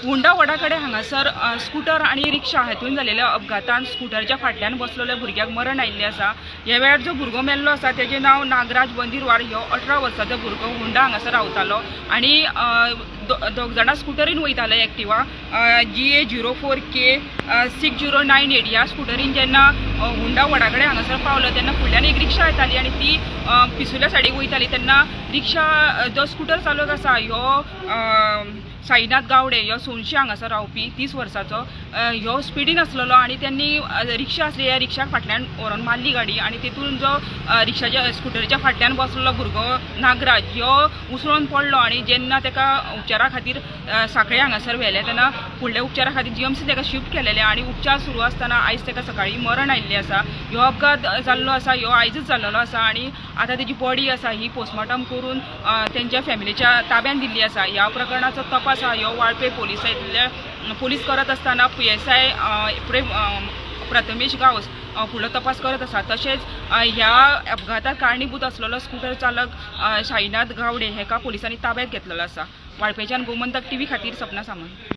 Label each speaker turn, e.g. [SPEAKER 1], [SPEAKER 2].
[SPEAKER 1] हुंडा वडाकडे हांगासर स्कूटर आणि रिक्षा हातून जालेल्या अपघातान स्कूटरच्या फाटल्यान बसलेल्या भुरग्याक मरण आयिल्लें आसा। ह्या वेळार जो भुरगो मेल्लो आसा तेजे नाव नागराज बंदिरवाड। ह्यो 18 वर्साचो भुरगो हुंडा हांगासर रावतालो आणि दोग जाणां स्कूटरीन वयताले एक्टिवा GA04K 6098 ह्या स्कूटरीन जेन्ना हुंडा वडाकडे हांगासर पावलो तेन्ना फुडल्यान एक रिक्षा येताली आणि ती पिसुल्या सायडीक वयताली तेन्ना रिक्षा जो स्कूटर चालक आसा ह्यो साईनाथ गावडे ह्यो सोनशी हांगासर रावपी 30 वर्साचो ह्यो स्पिडीन आसलेलो आणि त्यांनी रिक्षा आसली ह्या रिक्षाक फाटल्यान व्हरून मारली गाडी आणि तितून जो रिक्षाच्या स्कूटरीच्या फाटल्यान बसलेलो भुरगो नागराज ह्यो उसळून पडलो आणि जेन्ना तेका उपचारा खातीर सांखळे हांगासर व्हेले तेन्ना फुडल्या उपचारा खातीर GMC तेका शिफ्ट केलेले आणि उपचार सुरू आसतना आयज तेका सकाळी मरण आयिल्लें आसा। ह्यो अपघात जाल्लो आसा ह्यो आयजच जाल्लो आसा आणि आता तेजी बॉडी आसा ही पोस्टमॉर्टम करून तेंच्या फॅमिलीच्या ताब्यात दिल्ली आसा। ह्या प्रकरणाचो तपास ह्यो वाळपे पोलीस करत असताना PSI प्रथमेश गावस फुडलो तपास करत आसा। तशेंच ह्या अपघाताक कारणीभूत असलेलो स्कूटर चालक साईनाथ गावडे हेका पोलिसांनी ताब्यात घेतलेलो आसा। वाळपेच्यान गोमंतक TV खातीर सपना सामंत।